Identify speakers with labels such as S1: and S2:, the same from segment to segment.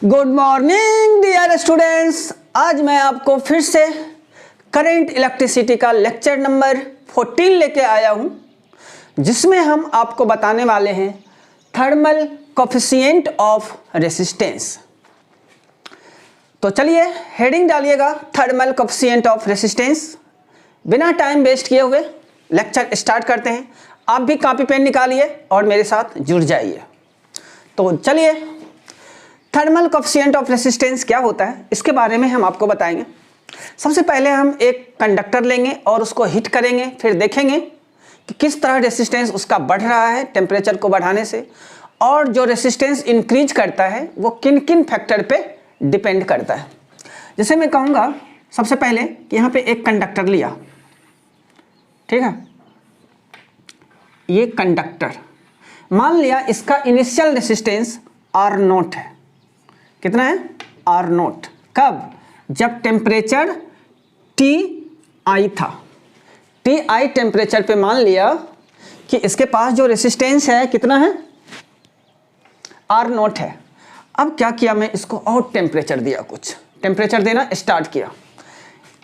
S1: Good morning dear students. आज मैं आपको फिर से करंट इलेक्ट्रिसिटी का लेक्चर नंबर 14 लेके आया हूं, जिसमें हम आपको बताने वाले हैं थर्मल कोफिशिएंट ऑफ रेसिस्टेंस। तो चलिए हेडिंग डालिएगा, थर्मल कोफिशिएंट ऑफ रेसिस्टेंस। बिना टाइम वेस्ट किए हुए लेक्चर स्टार्ट करते हैं। आप भी कॉपी पेन निकालिए और मेरे साथ जुड़ जाइए। तो चलिए, थर्मल कोफिशिएंट ऑफ रेसिस्टेंस क्या होता है इसके बारे में हम आपको बताएंगे। सबसे पहले हम एक कंडक्टर लेंगे और उसको हीट करेंगे, फिर देखेंगे कि किस तरह रेसिस्टेंस उसका बढ़ रहा है टेम्परेचर को बढ़ाने से, और जो रेसिस्टेंस इंक्रीज करता है वो किन किन फैक्टर पे डिपेंड करता है। जैसे मैं कहूँगा सबसे पहले कि यहाँ पे एक कंडक्टर लिया, ठीक है, ये कंडक्टर, मान लिया इसका इनिशियल रेसिस्टेंस R0 है। कितना है? R0। कब? जब टेम्परेचर Ti था। Ti टेम्परेचर पे मान लिया कि इसके पास जो रेसिस्टेंस है कितना है? R0 है। अब क्या किया, मैं इसको और टेम्परेचर दिया, कुछ टेम्परेचर देना स्टार्ट किया,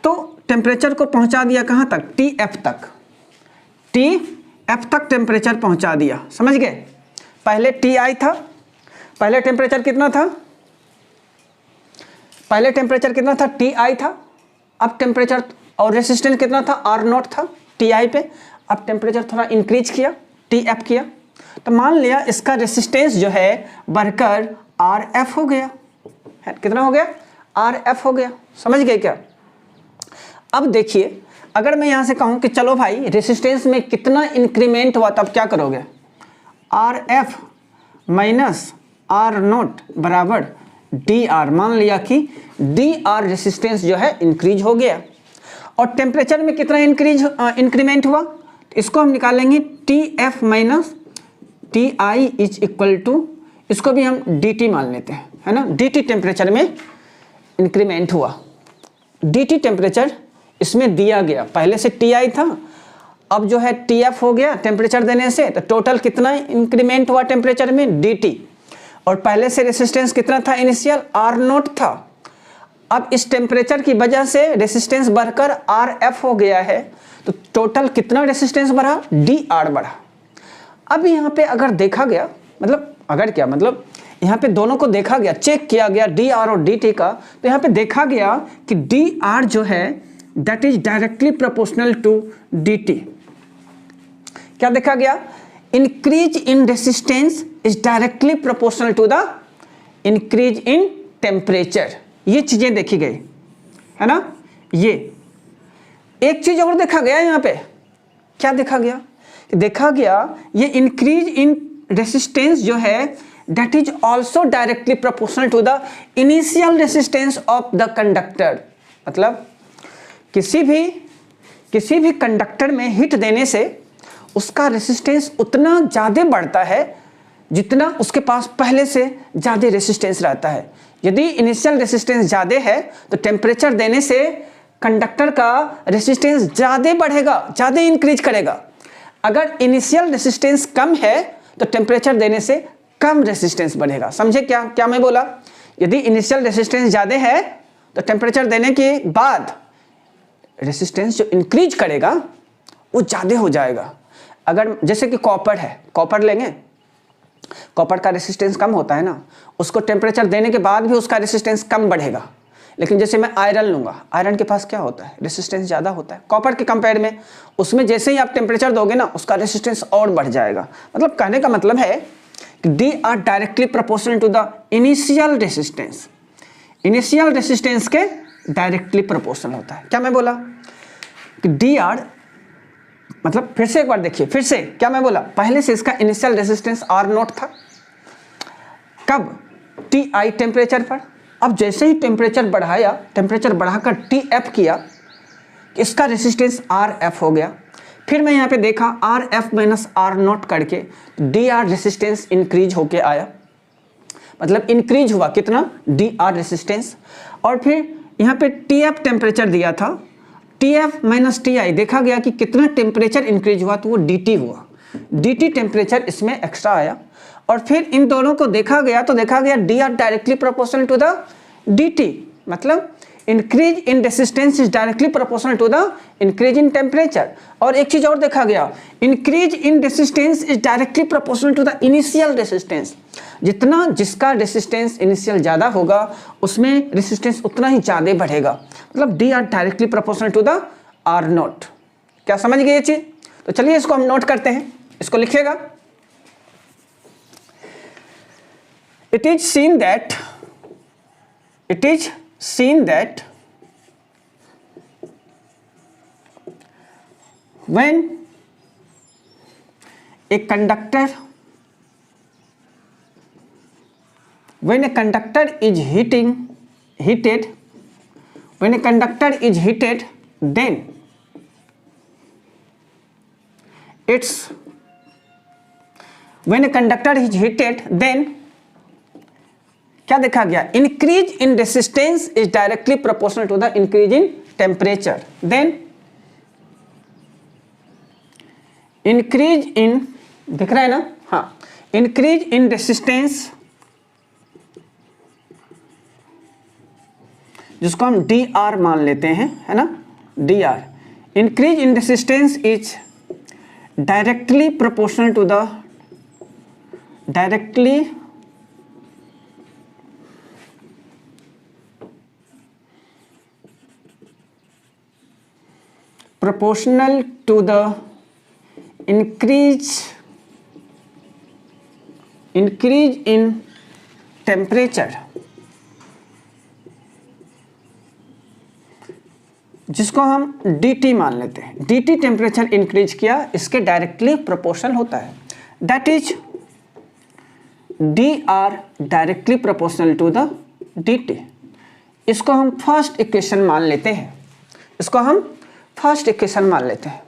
S1: तो टेम्परेचर को पहुंचा दिया कहाँ तक? Tf तक। Tf तक टेम्परेचर पहुंचा दिया, समझ गए? पहले Ti था, पहले टेम्परेचर कितना था? पहले टेम्परेचर कितना था? Ti था। अब टेम्परेचर और रेसिस्टेंस कितना था? R0 था Ti पे। अब टेम्परेचर थोड़ा इंक्रीज किया, Tf किया, तो मान लिया इसका रेसिस्टेंस जो है बढ़कर Rf हो गया। कितना हो गया? Rf हो गया। समझ गए क्या? अब देखिए, अगर मैं यहाँ से कहूँ कि चलो भाई रेसिस्टेंस में कितना इंक्रीमेंट हुआ, तब क्या करोगे? Rf माइनस R0 बराबर Dr। मान लिया कि Dr रेसिस्टेंस जो है इंक्रीज हो गया, और टेम्परेचर में कितना इंक्रीमेंट हुआ, तो इसको हम निकालेंगे Tf minus Ti is equal to, इसको भी हम Dt मान लेते हैं, है ना। Dt टेम्परेचर में इंक्रीमेंट हुआ। Dt टेम्परेचर इसमें दिया गया, पहले से Ti था, अब जो है Tf हो गया टेम्परेचर देने से, तो टोटल कितना इंक्रीमेंट हुआ टेम्परेचर में? Dt। और पहले से रेसिस्टेंस कितना था? इनिशियल R0 था। अब इस टेम्परेचर की वजह से रेसिस्टेंस बढ़कर Rf हो गया है, तो टोटल कितना रेसिस्टेंस बढ़ा? Dr बढ़ा। अब यहाँ पे अगर देखा गया, मतलब अगर क्या मतलब, यहाँ पे दोनों को देखा गया, चेक किया गया Dr और Dt का, तो यहाँ पे देखा गया कि Dr जो है that is directly proportional to Dt। क्या देखा गया? Increase in resistance is directly proportional to the increase in temperature. ये चीजें देखी गई, है ना। ये एक चीज और देखा गया यहाँ पे, क्या देखा गया? देखा गया ये इंक्रीज इन रेसिस्टेंस जो है that is also directly proportional to the initial resistance of the conductor. मतलब किसी भी कंडक्टर में हीट देने से उसका रेसिस्टेंस उतना ज़्यादा बढ़ता है जितना उसके पास पहले से ज़्यादा रेसिस्टेंस रहता है। यदि इनिशियल रेसिस्टेंस ज़्यादा है तो टेम्परेचर देने से कंडक्टर का रेसिस्टेंस ज़्यादा बढ़ेगा, ज़्यादा इंक्रीज करेगा। अगर इनिशियल रेसिस्टेंस कम है तो टेम्परेचर देने से कम रेसिस्टेंस बढ़ेगा। समझे क्या मैं बोला? यदि इनिशियल रेसिस्टेंस ज़्यादा है तो टेम्परेचर देने के बाद रेसिस्टेंस जो इंक्रीज करेगा वो ज़्यादा हो जाएगा। अगर जैसे कि कॉपर है, कॉपर लेंगे, कॉपर का रेसिस्टेंस कम होता है ना, उसको टेम्परेचर देने के बाद भी उसका रेसिस्टेंस कम बढ़ेगा। लेकिन जैसे मैं आयरन लूँगा, आयरन के पास क्या होता है? रेसिस्टेंस ज़्यादा होता है कॉपर के कंपेयर में। उसमें जैसे ही आप टेम्परेचर दोगे ना, उसका रेसिस्टेंस और बढ़ जाएगा। मतलब कहने का मतलब है कि Dr directly proportional to the initial resistance. Initial resistance के डायरेक्टली प्रोपोर्शनल होता है। क्या मैं बोला कि Dr, मतलब फिर से एक बार देखिए, फिर से क्या मैं बोला? पहले से इसका इनिशियल रेसिस्टेंस R0 था। कब? Ti टेम्परेचर पर। अब जैसे ही टेम्परेचर बढ़ाया, टेम्परेचर बढ़ाकर Tf किया, इसका रेसिस्टेंस Rf हो गया। फिर मैं यहाँ पे देखा Rf माइनस R0 करके Dr रेसिस्टेंस इंक्रीज होके आया, मतलब इंक्रीज हुआ कितना? Dr resistance. और फिर यहाँ पे Tf टेम्परेचर दिया था, Tf माइनस Ti देखा गया कि कितना टेम्परेचर इंक्रीज हुआ, तो वो Dt हुआ। Dt टेम्परेचर इसमें एक्स्ट्रा आया, और फिर इन दोनों को देखा गया तो देखा गया D R directly proportional to the D T, मतलब increase in resistance is directly proportional to the increase in temperature. और एक चीज और देखा गया, increase in resistance is directly proportional to the initial resistance. जितना जिसका रेसिस्टेंस इनिशियल ज़्यादा होगा उसमें रेसिस्टेंस उतना ही ज़्यादा बढ़ेगा, मतलब D R directly proportional to the R nought. क्या समझ गए ये चीज़? तो चलिए इसको हम नोट करते हैं, इसको लिखिएगा। It is seen that when a conductor is heated, then क्या देखा गया, increase in resistance is directly proportional to the increase in temperature. Then increase in, दिख रहा है ना, हाँ, इंक्रीज इन रेसिस्टेंस, जिसको हम डी आर मान लेते हैं, है ना, D R. Increase in resistance is directly proportional to the increase in temperature, जिसको हम dt मान लेते हैं। dt टेम्परेचर इंक्रीज किया, इसके डायरेक्टली प्रोपोर्शनल होता है, that is dr directly proportional to the dt। इसको हम फर्स्ट इक्वेशन मान लेते हैं,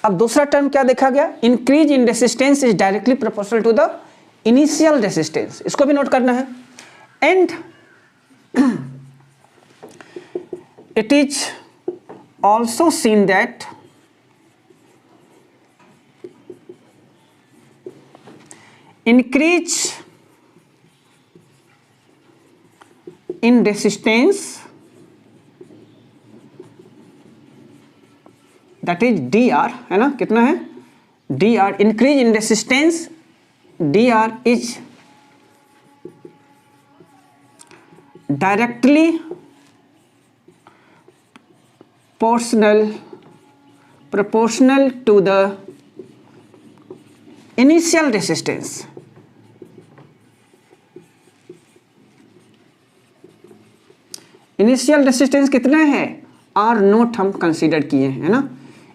S1: अब दूसरा टर्म क्या देखा गया, increase in resistance is directly proportional to the initial resistance, इसको भी नोट करना है। And it is also seen that increase in resistance, that is D R, है ना, कितना है, D R, increase in resistance, D R is directly proportional to the initial resistance। Initial resistance कितना है, आर नोट हम consider किए हैं, है ना,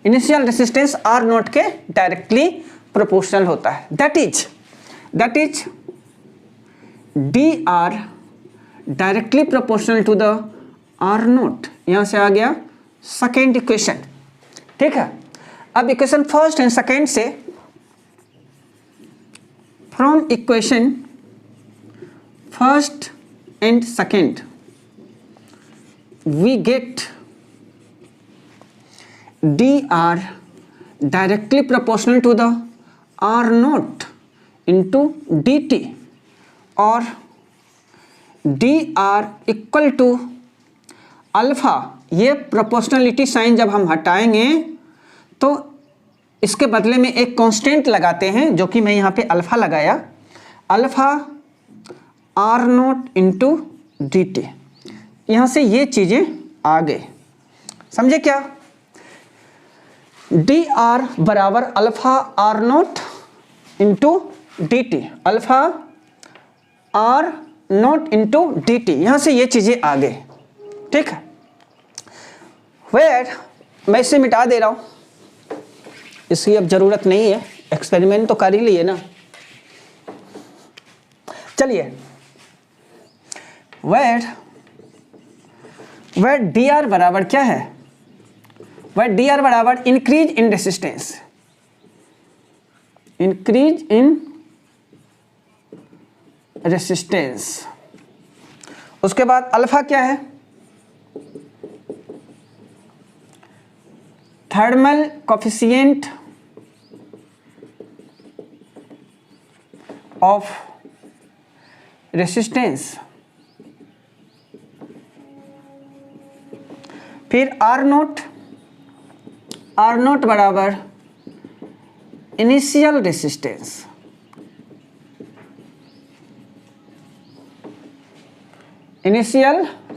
S1: इनिशियल रेसिस्टेंस आर नोट के डायरेक्टली प्रोपोर्शनल होता है, that is D R directly proportional to the R nought. यहां से आ गया सेकेंड इक्वेशन, ठीक है। अब इक्वेशन फर्स्ट एंड सेकेंड से, from equation first and second we get dr directly proportional to the r naught into dt, और dr equal to alpha. ये प्रोपोर्शनलिटी साइन जब हम हटाएंगे तो इसके बदले में एक कांस्टेंट लगाते हैं, जो कि मैं यहाँ पे अल्फा लगाया, alpha R note into D T. यहाँ से ये चीज़ें आ गए, समझे क्या, डी आर बराबर alpha R note into D T, alpha R note into D T, यहाँ से ये चीज़ें आ गए, ठीक है। वेयर मैं इसे मिटा दे रहा हूँ, इसकी अब ज़रूरत नहीं है, एक्सपेरिमेंट तो कर ही लिए ना। चलिए, वेयर डी आर बराबर क्या है, वेयर डी आर बराबर increase in resistance, increase in resistance, उसके बाद अल्फा क्या है, थर्मल कोफिशिएंट ऑफ रेसिस्टेंस, फिर आर नोट बराबर इनिशियल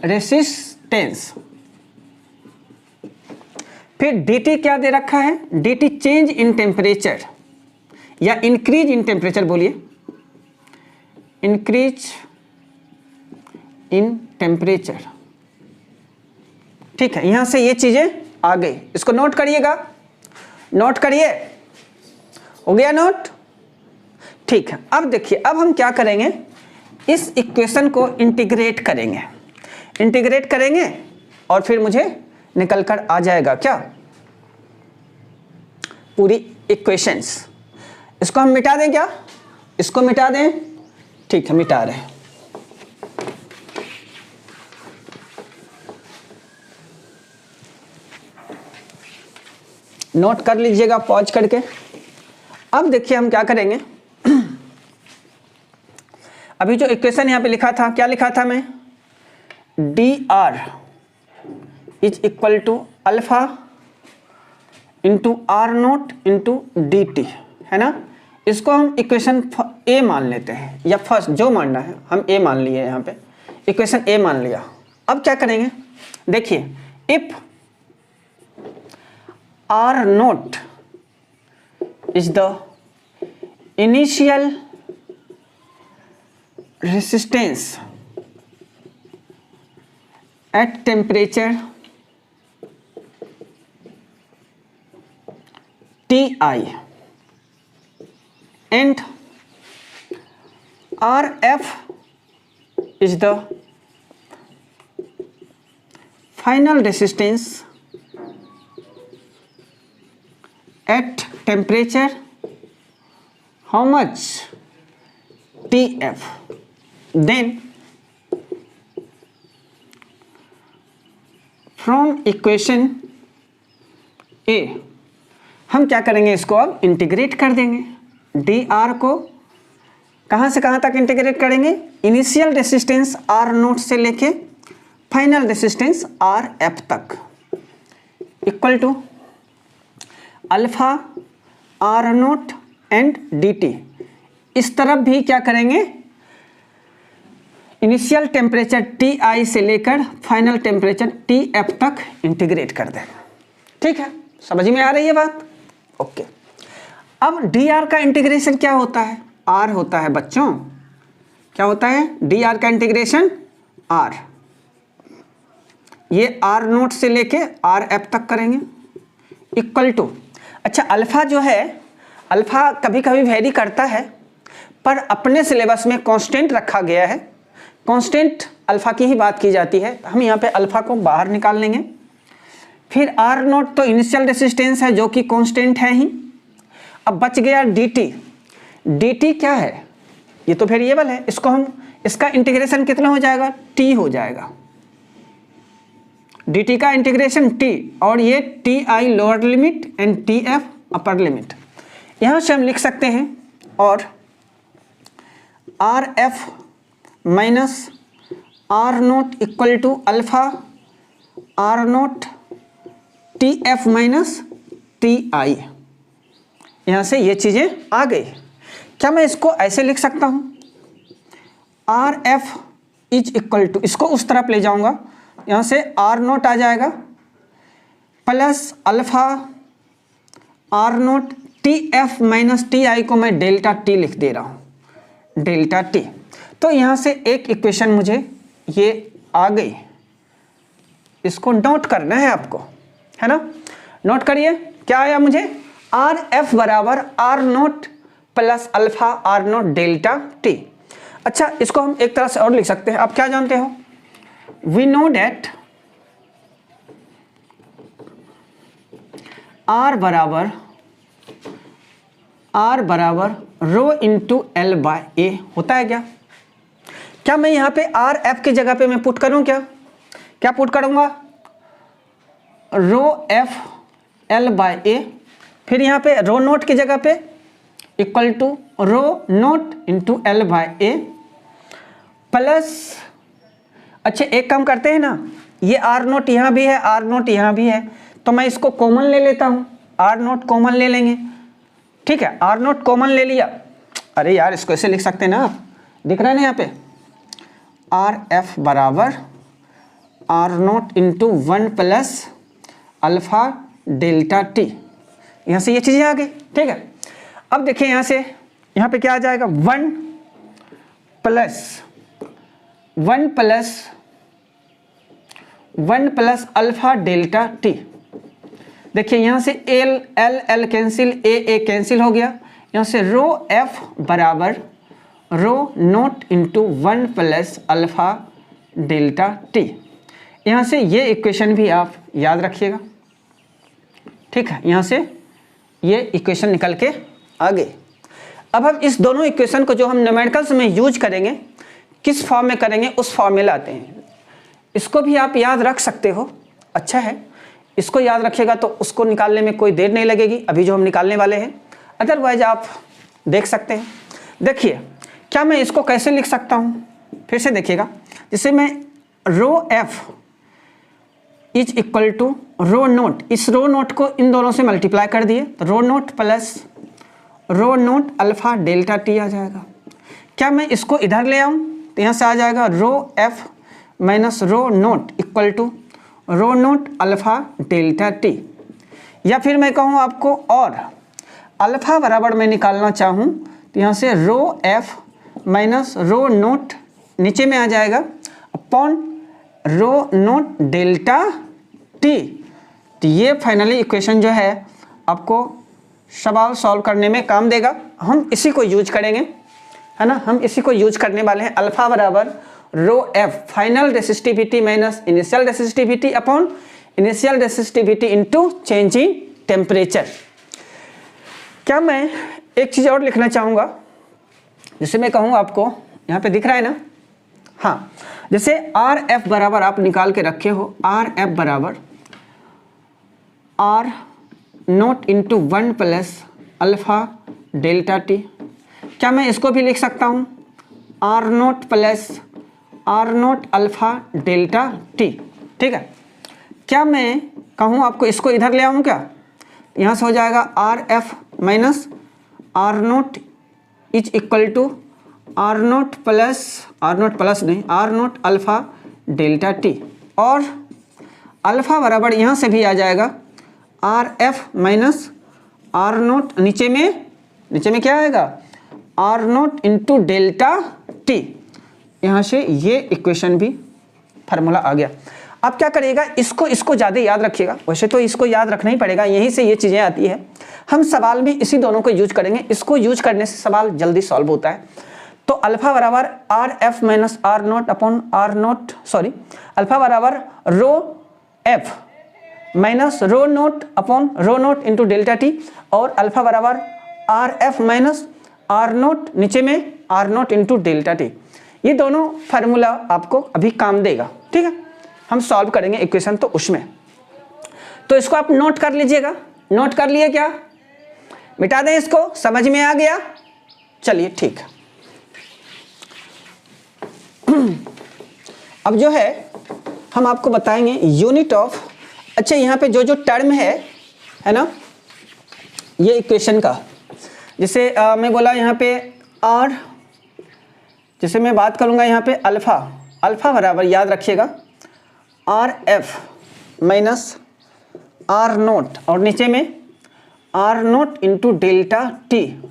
S1: रेसिस्टेंस, फिर dt क्या दे रखा है, dt चेंज इन टेम्परेचर या इंक्रीज इन टेम्परेचर, बोलिए इंक्रीज इन टेम्परेचर। ठीक है, यहां से ये चीजें आ गई, इसको नोट करिएगा, नोट करिए, हो गया नोट। ठीक है, अब देखिए, अब हम क्या करेंगे, इस इक्वेशन को इंटीग्रेट करेंगे और फिर मुझे निकल कर आ जाएगा क्या, पूरी इक्वेशंस। इसको हम मिटा दें क्या, इसको मिटा दें, ठीक है मिटा रहे हैं। नोट कर लीजिएगा पॉज करके। अब देखिए हम क्या करेंगे, अभी जो इक्वेशन यहां पे लिखा था, क्या लिखा था मैं, dr is equal to alpha into R note into D T, है ना। इसको हम इक्वेशन ए मान लेते हैं, या फर्स्ट जो मानना है, हम ए मान लिए यहाँ पे, इक्वेशन ए मान लिया। अब क्या करेंगे, देखिए, if R naught is the initial resistance at temperature Ti and Rf is the final resistance at temperature how much Tf, then from equation A हम क्या करेंगे, इसको अब इंटीग्रेट कर देंगे। डी आर को कहाँ से कहाँ तक इंटीग्रेट करेंगे, इनिशियल रेसिस्टेंस आर नोट से लेके फाइनल रेसिस्टेंस आर एफ तक, equal to alpha R naught and D T. इस तरफ भी क्या करेंगे, इनिशियल टेम्परेचर टी आई से लेकर फाइनल टेम्परेचर टी एफ तक इंटीग्रेट कर देंगे। ठीक है, समझ में आ रही है बात, ओके। अब डी आर का इंटीग्रेशन क्या होता है, आर होता है बच्चों, क्या होता है, डी आर का इंटीग्रेशन आर, ये आर नोट से लेके आर एफ तक करेंगे, इक्वल टू, अच्छा अल्फा जो है, अल्फा कभी कभी वेरी करता है, पर अपने सिलेबस में कांस्टेंट रखा गया है, कांस्टेंट अल्फा की ही बात की जाती है, हम यहाँ पे अल्फा को बाहर निकाल लेंगे। फिर आर नोट तो इनिशियल रेसिस्टेंस है जो कि कांस्टेंट है ही। अब बच गया dt, dt क्या है, ये तो वेरिएबल है, इसको हम, इसका इंटीग्रेशन कितना हो जाएगा, t हो जाएगा, dt का इंटीग्रेशन t, और ये ti lower limit and tf upper limit, यहाँ से हम लिख सकते हैं, और rf minus R naught equal to alpha R naught T F minus T I. यहाँ से ये चीज़ें आ गई। क्या मैं इसको ऐसे लिख सकता हूँ, R F is equal to, इसको उस तरफ ले जाऊँगा, यहाँ से आर नोट आ जाएगा plus alpha R naught T F minus T I को मैं डेल्टा टी लिख दे रहा हूँ, डेल्टा टी। तो यहाँ से एक इक्वेशन मुझे ये आ गई, इसको नोट करना है आपको, है ना, नोट करिए। क्या आया मुझे, आर एफ बराबर R naught plus alpha R naught delta T. अच्छा, इसको हम एक तरह से और लिख सकते हैं, आप क्या जानते हो, वी नो डेट आर बराबर रो इंटू एल बाय ए होता है क्या। क्या मैं यहाँ पे आर एफ की जगह पे मैं पुट करूँ, क्या पुट करूँगा, rho F L by A, फिर यहाँ पे रो नोट की जगह पे equal to rho naught into L by A plus, अच्छा एक काम करते हैं ना, ये आर नोट यहाँ भी है, आर नोट यहाँ भी है, तो मैं इसको कॉमन ले लेता हूँ, आर नोट कॉमन ले लेंगे, ठीक है, आर नोट कॉमन ले लिया। अरे यार इसको ऐसे लिख सकते हैं ना आप, दिख रहा है ना यहाँ पे, आर एफ बराबर R note into 1 plus alpha delta T, यहाँ से ये चीज़ें आ गई, ठीक है। अब देखिए यहाँ से, यहाँ पे क्या आ जाएगा, 1 प्लस अल्फा डेल्टा टी। देखिए यहाँ से L L L cancel, A cancel हो गया, यहाँ से रो एफ बराबर rho naught into 1 plus alpha delta T. यहाँ से ये इक्वेशन भी आप याद रखिएगा, ठीक है, यहाँ से ये इक्वेशन निकल के आ गई। अब हम इस दोनों इक्वेशन को जो हम न्यूमेरिकल्स में यूज करेंगे, किस फॉर्म में करेंगे उस फॉर्म में लाते हैं। इसको भी आप याद रख सकते हो, अच्छा है, इसको याद रखिएगा तो उसको निकालने में कोई देर नहीं लगेगी, अभी जो हम निकालने वाले हैं। अदरवाइज आप देख सकते हैं, देखिए क्या मैं इसको कैसे लिख सकता हूँ, फिर से देखिएगा, जिससे मैं rho F is equal to rho naught, इस रो नोट को इन दोनों से मल्टीप्लाई कर दिए तो rho naught plus rho naught alpha delta T आ जाएगा। क्या मैं इसको इधर ले आऊँ तो यहाँ से आ जाएगा rho F minus rho naught equal to rho naught alpha delta T, या फिर मैं कहूँ आपको और अल्फा बराबर मैं निकालना चाहूँ तो यहाँ से rho F minus rho note नीचे में आ जाएगा upon rho note delta T. तो ये फाइनली इक्वेशन जो है आपको सवाल सॉल्व करने में काम देगा, हम इसी को यूज करेंगे, है ना, हम इसी को यूज करने वाले हैं। अल्फा बराबर rho F final resistivity minus initial resistivity upon initial resistivity into change in temperature. क्या मैं एक चीज़ और लिखना चाहूँगा, जिसे मैं कहूँ आपको, यहाँ पे दिख रहा है ना, हाँ, जैसे आर एफ बराबर आप निकाल के रखे हो, आर एफ बराबर R note into 1 plus alpha delta T. क्या मैं इसको भी लिख सकता हूँ R naught plus R naught alpha delta T, ठीक है। क्या मैं कहूँ आपको इसको इधर ले आऊँ क्या, यहाँ से हो जाएगा R F minus R naught is equal to R naught plus नहीं, R naught alpha delta T, और अल्फा बराबर यहाँ से भी आ जाएगा R F minus R naught, नीचे में क्या आएगा, R note into delta T. यहाँ से ये इक्वेशन भी फार्मूला आ गया। आप क्या करिएगा, इसको ज़्यादा याद रखिएगा, वैसे तो इसको याद रखना ही पड़ेगा, यहीं से ये चीज़ें आती है। हम सवाल में इसी दोनों को यूज करेंगे, इसको यूज करने से सवाल जल्दी सॉल्व होता है। तो अल्फा बराबर R F minus R naught upon R naught, sorry, alpha बराबर rho F minus rho naught upon rho naught into delta T, और अल्फा बराबर R F minus R naught नीचे में R note into delta T. ये दोनों formula आपको अभी काम देगा, ठीक है। हम सॉल्व करेंगे इक्वेशन तो उसमें, तो इसको आप नोट कर लीजिएगा। नोट कर लिए क्या, मिटा दें इसको, समझ में आ गया, चलिए ठीक है। अब जो है हम आपको बताएंगे यूनिट ऑफ, अच्छा यहाँ पे जो टर्म है ना, ये इक्वेशन का, जैसे मैं बोला यहाँ पे आर, जैसे मैं बात करूँगा यहाँ पे अल्फा बराबर याद रखिएगा R F minus R naught, और नीचे में R note into delta T,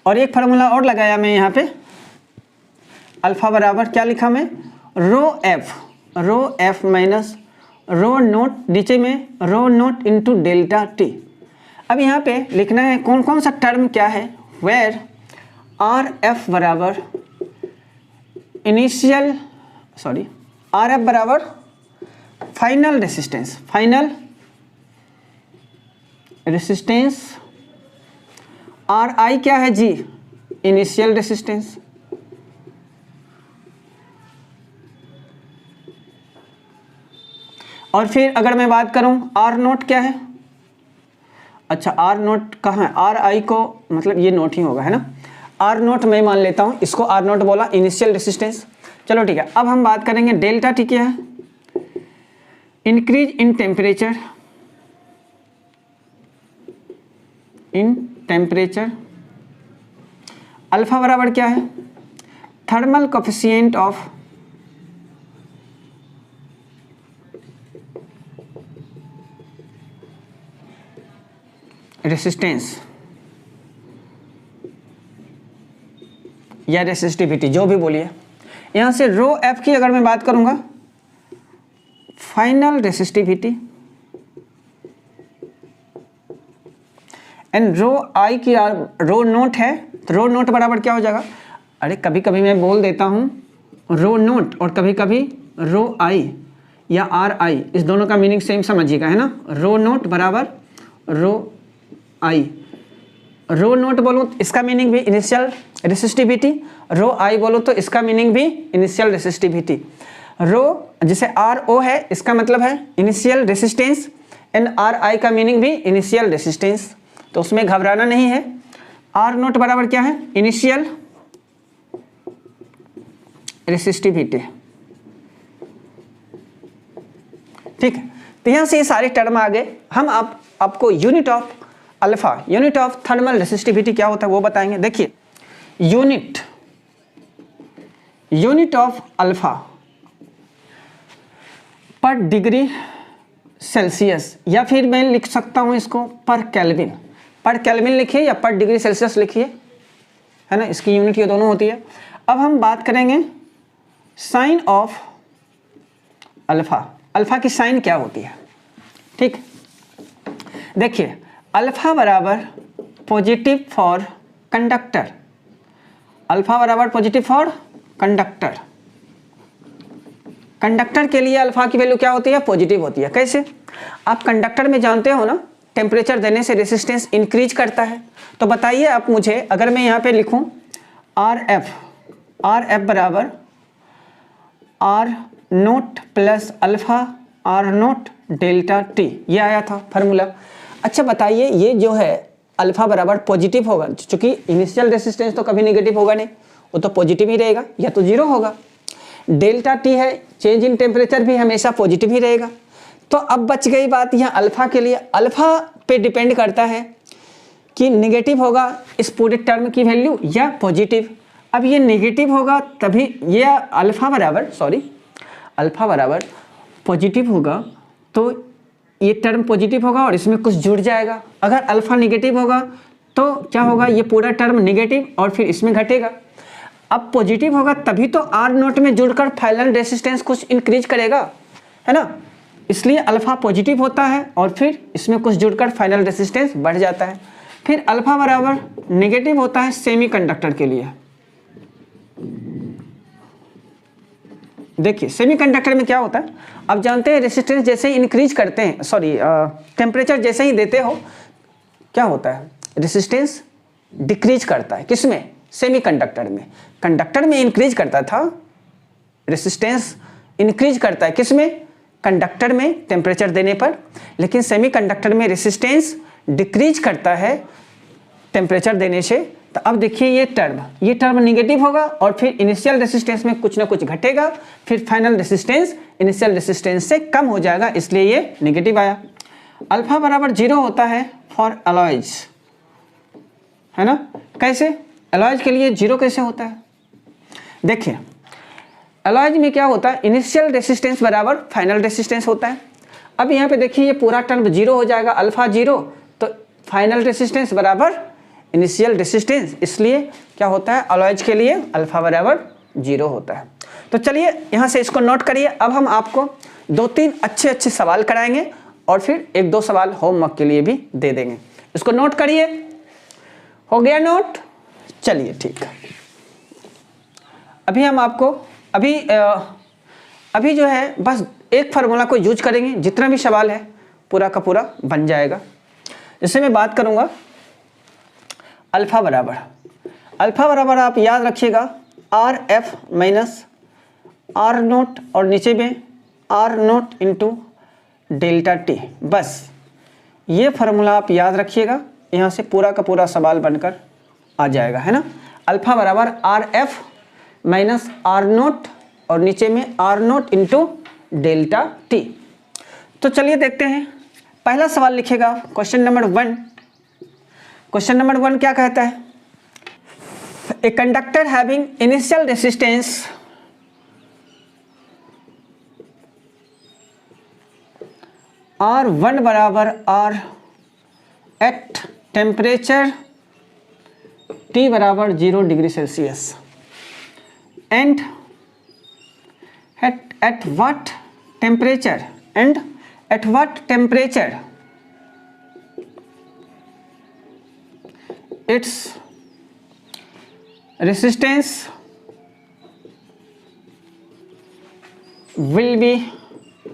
S1: और एक फार्मूला और लगाया मैं यहाँ पे, अल्फा बराबर क्या लिखा मैं, rho F minus rho note नीचे में रो नोट इंटू डेल्टा टी। अब यहाँ पे लिखना है कौन कौन सा टर्म क्या है, वेयर आर एफ बराबर आर एफ बराबर फाइनल रेसिस्टेंस, आर आई क्या है जी, इनिशियल रेसिस्टेंस, और फिर अगर मैं बात करूं आर नोट क्या है, अच्छा आर नोट कहाँ है, आर आई को मतलब ये नोट ही होगा है ना, आर नोट मैं मान लेता हूँ, इसको आर नोट बोला, इनिशियल रेसिस्टेंस। चलो ठीक है, अब हम बात करेंगे डेल्टा टी क्या है, इंक्रीज इन टेम्परेचर, अल्फा बराबर क्या है, थर्मल कोफिशिएंट ऑफ रेसिस्टेंस या रेसिस्टिविटी जो भी बोलिए। यहाँ से रो एफ की अगर मैं बात करूँगा, फाइनल रेसिस्टिविटी, एंड रो आई की रो नोट है, तो रो नोट बराबर क्या हो जाएगा, अरे कभी कभी मैं बोल देता हूँ रो नोट और कभी कभी रो आई या आर आई, इस दोनों का मीनिंग सेम समझिएगा है ना। रो नोट बराबर रो आई, रो नोट बोलो तो इसका मीनिंग भी इनिशियल रेसिस्टिविटी, रो आई बोलो तो इसका मीनिंग भी इनिशियल रेसिस्टिविटी। रो जैसे आर ओ है इसका मतलब है इनिशियल रेसिस्टेंस, एंड आर आई का मीनिंग भी इनिशियल रेसिस्टेंस, तो उसमें घबराना नहीं है। आर नोट बराबर क्या है, इनिशियल रेसिस्टिविटी, ठीक है। तो यहाँ से ये सारे टर्म आ गए। हम आपको unit of alpha, unit of thermal resistivity क्या होता है वो बताएंगे। देखिए यूनिट ऑफ अल्फा पर डिग्री सेल्सियस, या फिर मैं लिख सकता हूं इसको पर केल्विन, पर केल्विन लिखिए या पर डिग्री सेल्सियस लिखिए, है ना, इसकी यूनिट ये दोनों होती है। अब हम बात करेंगे साइन ऑफ अल्फा, अल्फा की साइन क्या होती है, ठीक। देखिए अल्फा बराबर पॉजिटिव फॉर कंडक्टर, अल्फा बराबर पॉजिटिव फॉर कंडक्टर, कंडक्टर के लिए अल्फा की वैल्यू क्या होती है, पॉजिटिव होती है। कैसे, आप कंडक्टर में जानते हो ना, टेम्परेचर देने से रेसिस्टेंस इंक्रीज करता है। तो बताइए आप मुझे, अगर मैं यहाँ पे लिखूं आर एफ बराबर R naught plus alpha R naught delta T, ये आया था फार्मूला। अच्छा बताइए ये जो है अल्फा बराबर पॉजिटिव होगा, क्योंकि इनिशियल रेसिस्टेंस तो कभी नेगेटिव होगा नहीं, वो तो पॉजिटिव ही रहेगा या तो जीरो होगा। डेल्टा टी है, चेंज इन टेम्परेचर भी हमेशा पॉजिटिव ही रहेगा। तो अब बच गई बात यहाँ अल्फा के लिए, अल्फा पे डिपेंड करता है कि नेगेटिव होगा इस पूरे टर्म की वैल्यू या पॉजिटिव। अब ये नेगेटिव होगा तभी ये अल्फा बराबर पॉजिटिव होगा, तो ये टर्म पॉजिटिव होगा और इसमें कुछ जुड़ जाएगा। अगर अल्फा नेगेटिव होगा तो क्या होगा, ये पूरा टर्म नेगेटिव और फिर इसमें घटेगा। अब पॉजिटिव होगा तभी तो आर नोट में जुड़कर फाइनल रेसिस्टेंस कुछ इंक्रीज करेगा, है ना, इसलिए अल्फा पॉजिटिव होता है और फिर इसमें कुछ जुड़कर फाइनल रेसिस्टेंस बढ़ जाता है। फिर अल्फा बराबर नेगेटिव होता है सेमीकंडक्टर के लिए। देखिए सेमीकंडक्टर में क्या होता है, आप जानते हैं रेसिस्टेंस जैसे ही इंक्रीज करते हैं, टेम्परेचर जैसे ही देते हो क्या होता है, रेसिस्टेंस डिक्रीज करता है। किसमें, सेमीकंडक्टर में। कंडक्टर में इंक्रीज करता था, रेसिस्टेंस इंक्रीज करता है किसमें, कंडक्टर में टेम्परेचर देने पर, लेकिन सेमीकंडक्टर में रेसिस्टेंस डिक्रीज करता है टेम्परेचर देने से। तो अब देखिए ये टर्म निगेटिव होगा और फिर इनिशियल रेसिस्टेंस में कुछ ना कुछ घटेगा, फिर फाइनल रेसिस्टेंस इनिशियल रेसिस्टेंस से कम हो जाएगा, इसलिए ये नेगेटिव आया। अल्फा बराबर 0 होता है फॉर अलॉयज, है ना। कैसे, अलॉयज के लिए 0 कैसे होता है, देखिए अलॉयज में क्या होता है, इनिशियल रेसिस्टेंस बराबर फाइनल रेसिस्टेंस होता है। अब यहाँ पे देखिए ये पूरा टर्म 0 हो जाएगा, अल्फा 0 तो फाइनल रेसिस्टेंस बराबर इनिशियल रेसिस्टेंस, इसलिए क्या होता है अलॉयज के लिए अल्फा बराबर 0 होता है। तो चलिए यहाँ से इसको नोट करिए। अब हम आपको 2-3 अच्छे सवाल कराएंगे और फिर 1-2 सवाल होमवर्क के लिए भी दे देंगे। इसको नोट करिए, हो गया नोट, चलिए ठीक है। अभी हम आपको अभी जो है बस एक फार्मूला को यूज करेंगे, जितना भी सवाल है पूरा का पूरा बन जाएगा। जैसे मैं बात करूँगा अल्फा बराबर आप याद रखिएगा R F minus R naught और नीचे में R note into delta T, बस ये फार्मूला आप याद रखिएगा, यहाँ से पूरा का पूरा सवाल बनकर आ जाएगा, है ना। अल्फा बराबर R F minus R naught और नीचे में R note into delta T. तो चलिए देखते हैं, पहला सवाल लिखेगा क्वेश्चन नंबर 1। क्वेश्चन नंबर 1 क्या कहता है, a conductor having initial resistance R1 बराबर R एट टेम्परेचर T बराबर 0 degree Celsius and at what temperature and at what temperature its resistance will be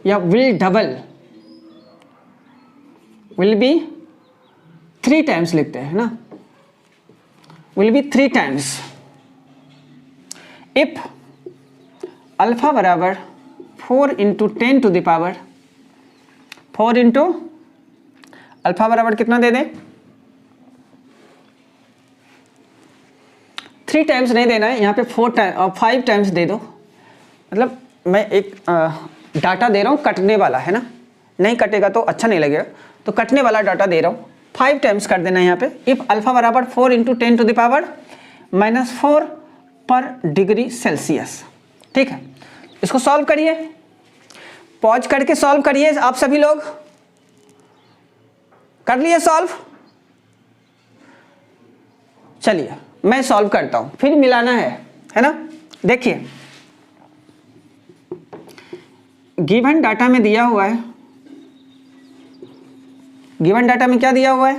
S1: या will double, will be 3 times लिखते हैं ना, will be 3 times if alpha बराबर 4 into 10 to the power 4 into alpha बराबर कितना दे दें, 3 times नहीं देना है यहाँ पे, 4 टाइम और 5 टाइम्स दे दो। मतलब मैं एक डाटा दे रहा हूँ कटने वाला, है ना, नहीं कटेगा तो अच्छा नहीं लगेगा, तो कटने वाला डाटा दे रहा हूँ। 5 टाइम्स कर देना है यहाँ पे। इफ अल्फा बराबर 4 इंटू 10 टू द पावर -4 पर डिग्री सेल्सियस। ठीक है, इसको सॉल्व करिए, पॉज करके सॉल्व करिए। आप सभी लोग कर लिए सॉल्व? चलिए मैं सॉल्व करता हूं, फिर मिलाना है ना। देखिए गिवन डाटा में दिया हुआ है, गिवन डाटा में क्या दिया हुआ है,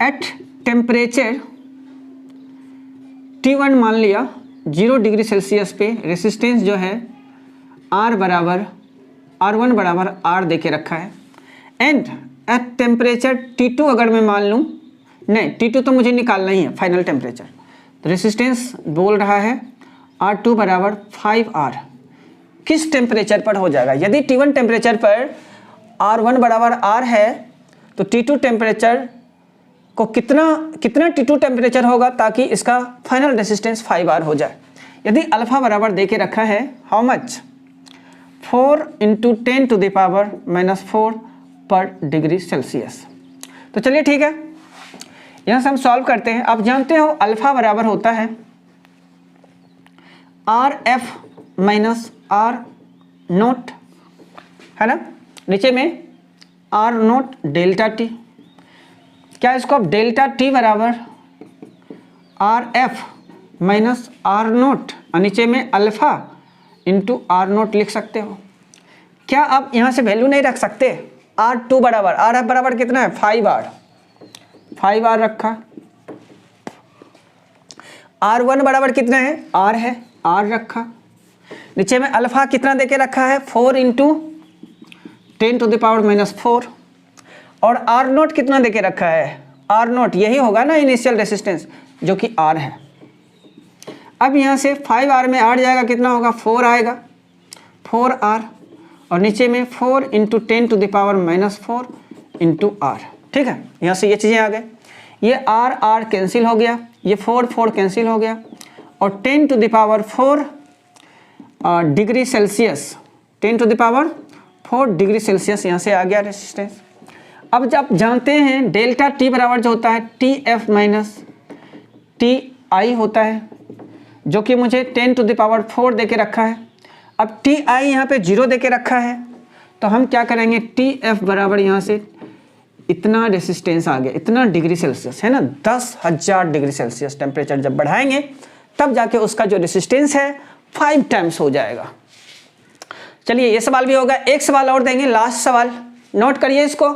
S1: एट टेम्परेचर T1 मान लिया 0 डिग्री सेल्सियस पे रेसिस्टेंस जो है R बराबर R1 बराबर R दे के रखा है एंड एट टेम्परेचर T2 अगर मैं मान लूँ, नहीं T2 तो मुझे निकालना ही है फाइनल टेम्परेचर, तो रेसिस्टेंस बोल रहा है R2 बराबर 5R किस टेम्परेचर पर हो जाएगा। यदि T1 टेम्परेचर पर R1 बराबर R है तो T2 टेम्परेचर को कितना T2 टेम्परेचर होगा ताकि इसका फाइनल रेसिस्टेंस 5R हो जाए। यदि अल्फा बराबर दे के रखा है how much, 4 into 10 to the power -4 पर डिग्री सेल्सियस। तो चलिए ठीक है, यहाँ से हम सॉल्व करते हैं। आप जानते हो अल्फा बराबर होता है RF माइनस R नोट, है ना, नीचे में R नोट डेल्टा टी। क्या इसको आप डेल्टा टी बराबर RF माइनस R नोट और नीचे में अल्फा इंटू R नोट लिख सकते हो। क्या आप यहाँ से वैल्यू नहीं रख सकते, R2 बराबर RF बराबर कितना है 5R रखा, R1 बराबर कितना है R है R रखा, नीचे में अल्फा कितना देके रखा है 4 इंटू 10 टू द पावर -4 और R नोट कितना देके रखा है, R नोट यही होगा ना इनिशियल रेसिस्टेंस जो कि R है। अब यहाँ से 5R में R जाएगा कितना होगा 4 आएगा, 4R और नीचे में 4 into 10 to the power -4 into R। ठीक है, यहाँ से ये चीज़ें आ गए, ये R कैंसिल हो गया, ये 4 कैंसिल हो गया और 10 to the power 4 degree Celsius, 10 to the power 4 degree Celsius यहाँ से आ गया रेसिस्टेंस। अब जब जानते हैं डेल्टा टी बराबर जो होता है TF माइनस TI होता है, जो कि मुझे 10 टू द पावर 4 दे के रखा है। अब TI यहाँ पे 0 दे के रखा है, तो हम क्या करेंगे TF बराबर यहाँ से इतना रेसिस्टेंस आ गया, इतना डिग्री सेल्सियस, है ना, 10,000 डिग्री सेल्सियस टेम्परेचर जब बढ़ाएंगे तब जाके उसका जो रेसिस्टेंस है 5 टाइम्स हो जाएगा। चलिए ये सवाल भी होगा, एक सवाल और देंगे, लास्ट सवाल, नोट करिए इसको,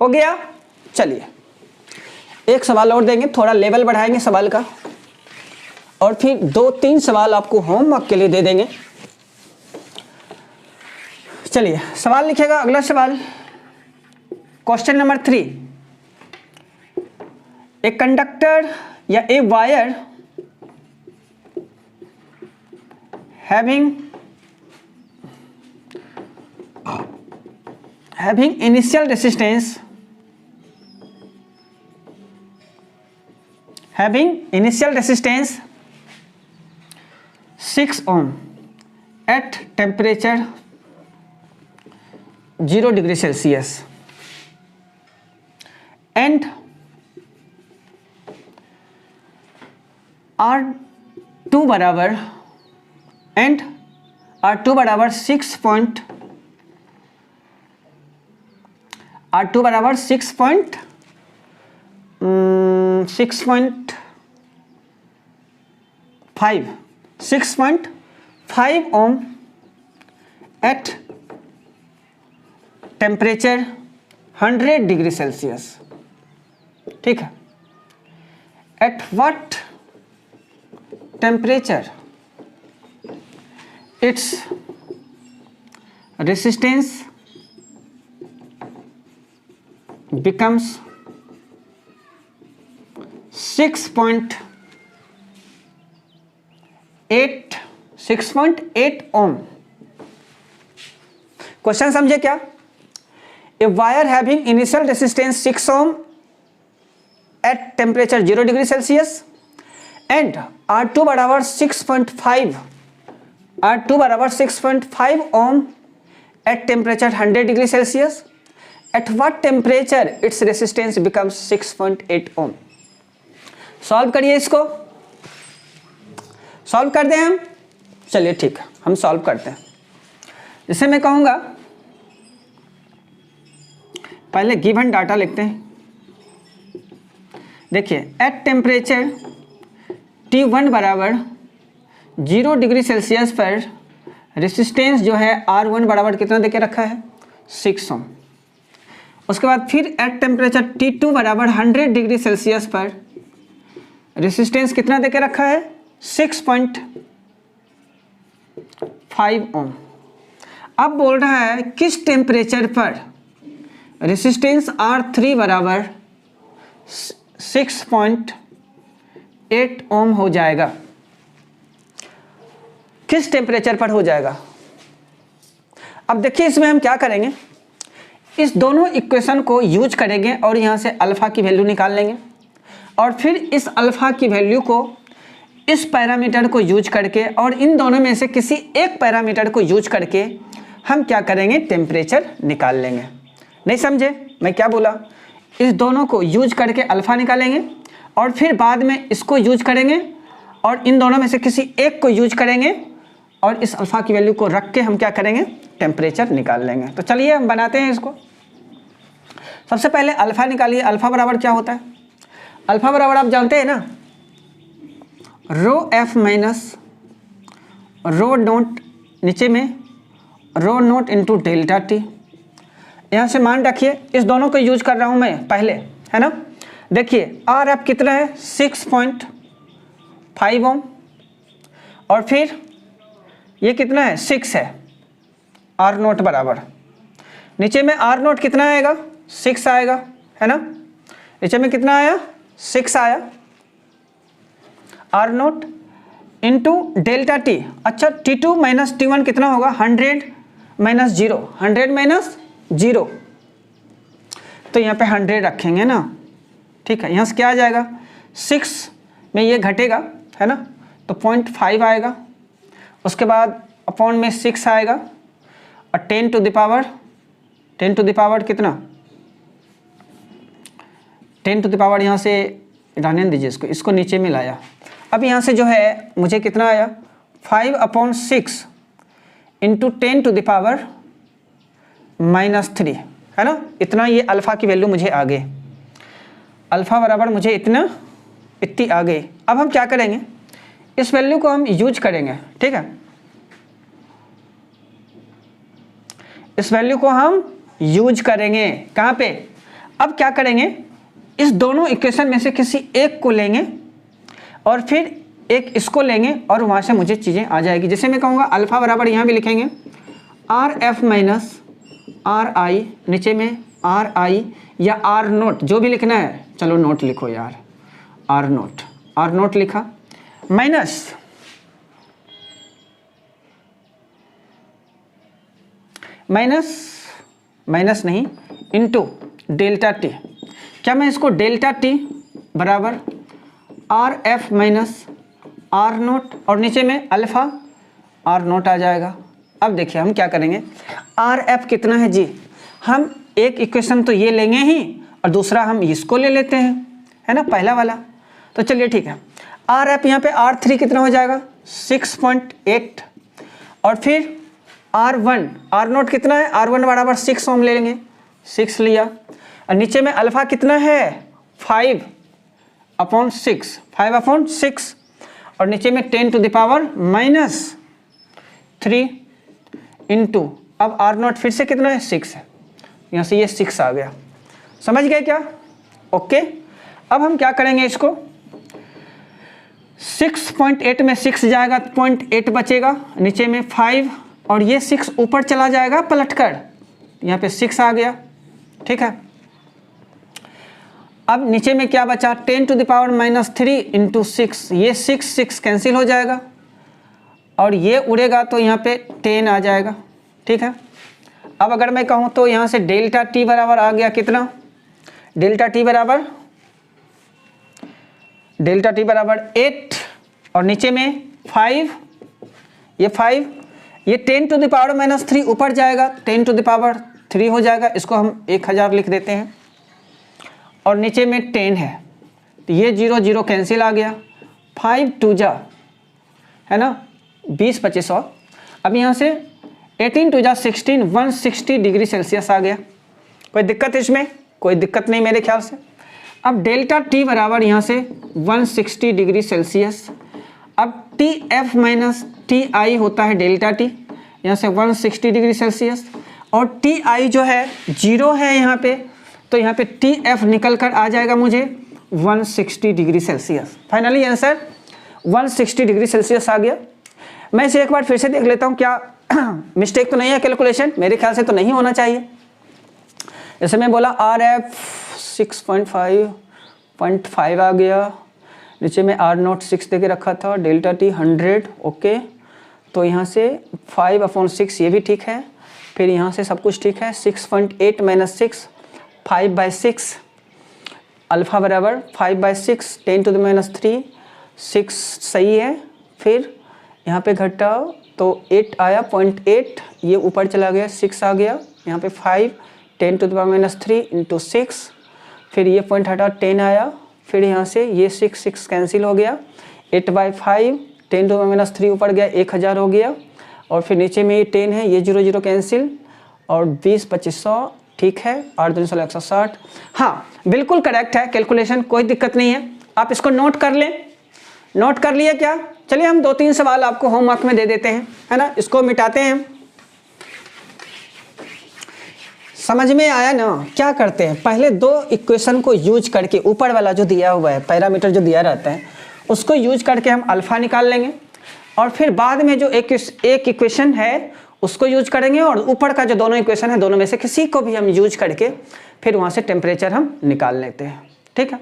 S1: हो गया। चलिए एक सवाल और देंगे, थोड़ा लेवल बढ़ाएंगे सवाल का और फिर 2-3 सवाल आपको होमवर्क के लिए दे देंगे। चलिए सवाल लिखेगा, अगला सवाल क्वेश्चन नंबर 3, ए कंडक्टर या a wire having initial resistance 6 ohm at temperature 0 degree Celsius and R2 बराबर 6.5 ohm at temperature 100 degree Celsius. ठीक है, at what temperature it's resistance becomes 6.8 ohm। Question समझे क्या? A wire having initial resistance 6 ohm at temperature 0 degree Celsius and R2 बराबर 6.5 ohm at temperature 100 degree Celsius, at what temperature its resistance becomes 6.8 ohm। Solve करिए, इसको solve कर दें हम। चलिए ठीक है, हम सॉल्व करते हैं। जैसे मैं कहूँगा, पहले गिवन डाटा लिखते हैं। देखिए, एट टेम्परेचर T1 बराबर 0 डिग्री सेल्सियस पर रेसिस्टेंस जो है R1 बराबर कितना देके रखा है? 6 ओम। उसके बाद फिर एट टेम्परेचर T2 बराबर 100 डिग्री सेल्सियस पर रेसिस्टेंस कितना देके रखा है? 6.5 ओम। अब बोल रहा है किस टेम्परेचर पर रेसिस्टेंस R3 बराबर 6.8 ओम हो जाएगा। किस टेम्परेचर पर हो जाएगा? अब देखिए, इसमें हम क्या करेंगे, इस दोनों इक्वेशन को यूज करेंगे और यहाँ से अल्फा की वैल्यू निकाल लेंगे और फिर इस अल्फा की वैल्यू को इस पैरामीटर को यूज करके और इन दोनों में से किसी एक पैरामीटर को यूज करके हम क्या करेंगे, टेम्परेचर निकाल लेंगे। नहीं समझे मैं क्या बोला? इस दोनों को यूज करके अल्फा निकालेंगे और फिर बाद में इसको यूज करेंगे और इन दोनों में से किसी एक को यूज करेंगे और इस अल्फा की वैल्यू को रख के हम क्या करेंगे, टेम्परेचर निकाल लेंगे। तो चलिए हम बनाते हैं इसको। सबसे पहले अल्फा निकालिए। अल्फा बराबर क्या होता है? अल्फा बराबर आप जानते हैं ना, रो एफ माइनस रो नोट, नीचे में रो नोट इंटू डेल्टा टी। यहाँ से मान रखिए, इस दोनों को यूज कर रहा हूँ मैं पहले, है ना। देखिए आर एफ कितना है? 6.5 ओम और फिर ये कितना है? 6 है। आर नोट बराबर नीचे में आर नोट कितना आएगा? 6 आएगा, है ना। नीचे में कितना आया? 6 आया। R note into delta T. अच्छा, T2 माइनस T1 कितना होगा? 100 माइनस 0, 100 माइनस 0, तो यहाँ पे 100 रखेंगे ना। ठीक है, यहाँ से क्या आ जाएगा? 6 में ये घटेगा, है ना, तो 0.5 आएगा। उसके बाद अपॉन में 6 आएगा और 10 टू द पावर कितना? 10 टू द पावर यहाँ से रहने दीजिए, इसको नीचे में लाया। अब यहाँ से जो है मुझे कितना आया? 5/6 इंटू 10 टू द पावर -3, है ना। इतना ये अल्फ़ा की वैल्यू मुझे आ गई। अल्फ़ा बराबर मुझे इतनी आ गई। अब हम क्या करेंगे, इस वैल्यू को हम यूज करेंगे। ठीक है, इस वैल्यू को हम यूज करेंगे कहाँ पे? अब क्या करेंगे, इस दोनों इक्वेशन में से किसी एक को लेंगे और फिर एक इसको लेंगे और वहाँ से मुझे चीज़ें आ जाएगी। जैसे मैं कहूँगा अल्फ़ा बराबर, यहाँ भी लिखेंगे आर एफ माइनस आर आई, नीचे में आर आई या आर नोट, जो भी लिखना है, चलो नोट लिखो यार, आर नोट लिखा, माइनस माइनस नहीं इनटू डेल्टा टी। क्या मैं इसको डेल्टा टी बराबर R F minus R naught और नीचे में अल्फ़ा आर नोट आ जाएगा। अब देखिए हम क्या करेंगे, आर एफ कितना है जी, हम एक इक्वेशन तो ये लेंगे ही और दूसरा हम इसको ले लेते हैं, है ना, पहला वाला। तो चलिए ठीक है, आर एफ यहाँ पे आर थ्री कितना हो जाएगा 6.8 और फिर आर वन आर नोट कितना है, आर वन बराबर 6 हम ले लेंगे, 6 लिया और नीचे में अल्फ़ा कितना है 5/6 5/6 और नीचे में 10 टू द पावर -3 इंटू, अब आर नोट फिर से कितना है 6 है, यहाँ से ये 6 आ गया। समझ गए क्या? ओके। अब हम क्या करेंगे, इसको 6.8 में 6 जाएगा 0.8 बचेगा, नीचे में 5 और ये 6 ऊपर चला जाएगा पलटकर, यहाँ पे 6 आ गया। ठीक है, अब नीचे में क्या बचा 10 टू द पावर -3 इंटू 6, ये 6 कैंसिल हो जाएगा और ये उड़ेगा तो यहाँ पे 10 आ जाएगा। ठीक है, अब अगर मैं कहूँ तो यहाँ से डेल्टा टी बराबर आ गया कितना, डेल्टा टी बराबर 8 और नीचे में 5, ये 5, ये 10 टू द पावर -3 ऊपर जाएगा 10 टू द पावर 3 हो जाएगा, इसको हम 1000 लिख देते हैं और नीचे में 10 है तो ये 0 0 कैंसिल आ गया, 5 2 जा है ना 20 25 100। अब यहाँ से 18 2 जा 16 160 डिग्री सेल्सियस आ गया। कोई दिक्कत इसमें? कोई दिक्कत नहीं मेरे ख्याल से। अब डेल्टा टी बराबर यहाँ से 160 डिग्री सेल्सियस, अब टी एफ माइनस टी आई होता है डेल्टा टी, यहाँ से 160 डिग्री सेल्सियस और टी आई जो है 0 है यहाँ पे, तो यहाँ पे टी एफ निकल कर आ जाएगा मुझे 160 degree Celsius. Finally answer 160 degree Celsius आ गया। मैं इसे एक बार फिर से देख लेता हूँ, क्या मिस्टेक तो नहीं है कैलकुलेशन, मेरे ख्याल से तो नहीं होना चाहिए। जैसे मैं बोला आर एफ 6.5 आ गया, नीचे में आर नोट 6 दे के रखा था, डेल्टा टी 100 ओके, तो यहाँ से 5/6 ये भी ठीक है, फिर यहाँ से सब कुछ ठीक है। 6.8 - 6 5/6 अल्फ़ा बराबर 5/6 10 टू द -3 6 सही है, फिर यहाँ पे घटाओ तो 8 आया 0.8, ये ऊपर चला गया 6 आ गया, यहाँ पे 5 10 टू द -3 इंटू 6, फिर ये पॉइंट हटा 10 आया, फिर यहाँ से ये 6 कैंसिल हो गया, 8/5 10 टू द -3 ऊपर गया 1000 हो गया और फिर नीचे में ये 10 है, ये 0 0 कैंसिल और 20 25 100 ठीक है, 8 2 16 160। हाँ बिल्कुल करेक्ट है कैलकुलेशन, कोई दिक्कत नहीं है। आप इसको नोट कर लें, नोट कर लिए क्या? चलिए हम 2-3 सवाल आपको होमवर्क में दे देते हैं, है ना, इसको मिटाते हैं। समझ में आया ना? क्या करते हैं, पहले 2 इक्वेशन को यूज करके, ऊपर वाला जो दिया हुआ है पैरामीटर जो दिया रहता है उसको यूज करके हम अल्फ़ा निकाल लेंगे और फिर बाद में जो एक इक्वेशन है उसको यूज करेंगे और ऊपर का जो दोनों इक्वेशन है दोनों में से किसी को भी हम यूज करके फिर वहाँ से टेम्परेचर हम निकाल लेते हैं। ठीक है,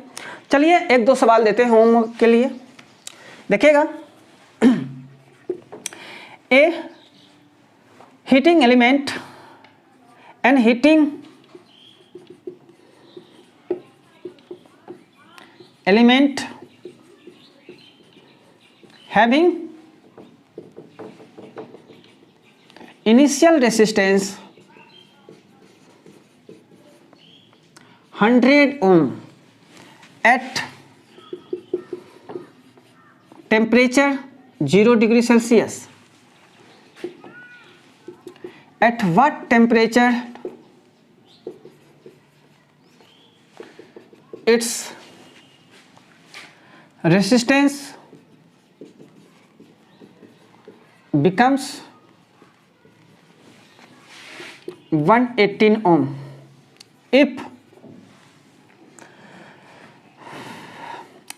S1: चलिए 1-2 सवाल देते हैं होमवर्क के लिए, देखिएगा। A heating element and heating element having initial resistance 100 ohm at temperature 0 degree Celsius. At what temperature its resistance becomes 118 ohm if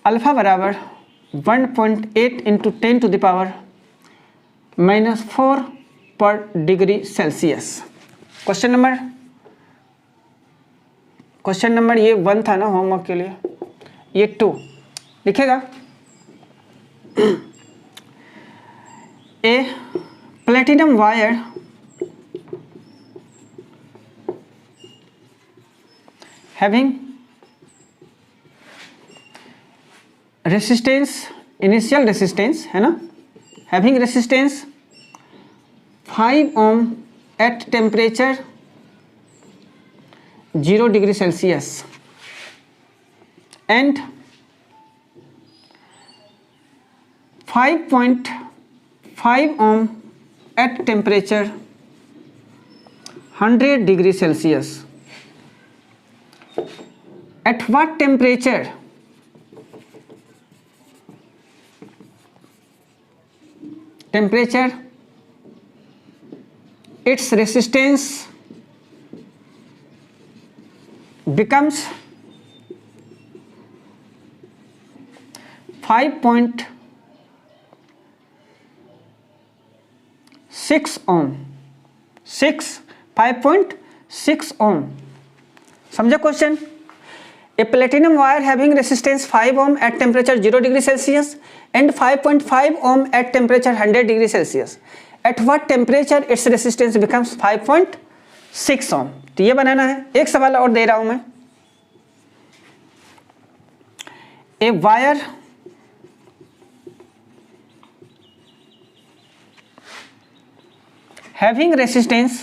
S1: alpha बराबर 1.8 इंटू 10 टू द पावर -4 पर डिग्री सेल्सियस। क्वेश्चन नंबर ये 1 था ना homework के लिए, ये 2 लिखेगा। A platinum wire having resistance, initial resistance है ना, having resistance 5 ohm at temperature 0 degree Celsius and 5.5 ohm at temperature 100 degree Celsius. At what temperature its resistance becomes 5.6 ohm, 5.6 ohm. समझा question? A platinum wire having resistance 5 ohm at temperature 0 degree Celsius and 5.5 ohm at temperature 100 degree Celsius. At what temperature its resistance becomes 5.6 ohm? तो ये बनाना है. एक सवाल और दे रहा हूं मैं. A wire having resistance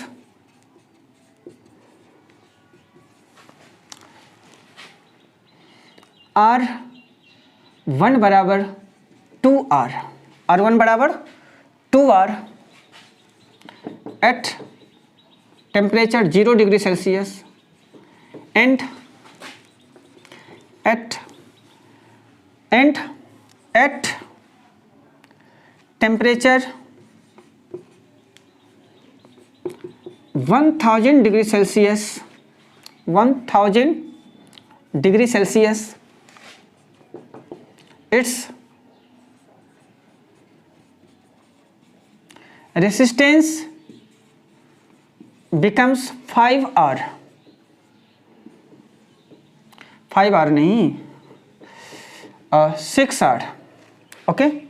S1: R1 बराबर 2R, R1 बराबर 2R at temperature 0 degree Celsius and at temperature 1000 degree Celsius, 1000 degree Celsius, its resistance becomes 5R, 5R नहीं 6R. okay,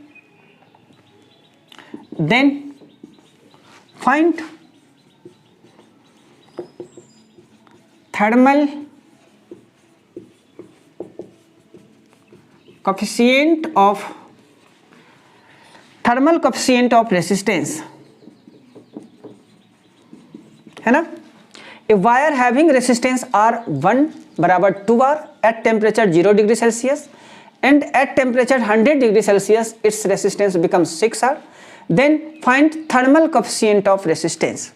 S1: then find thermal coefficient of resistance है ना. A wire having resistance R1 बराबर 2R at temperature 0 degree Celsius and at temperature 100 degree Celsius its resistance becomes 6R. Then find thermal coefficient of resistance.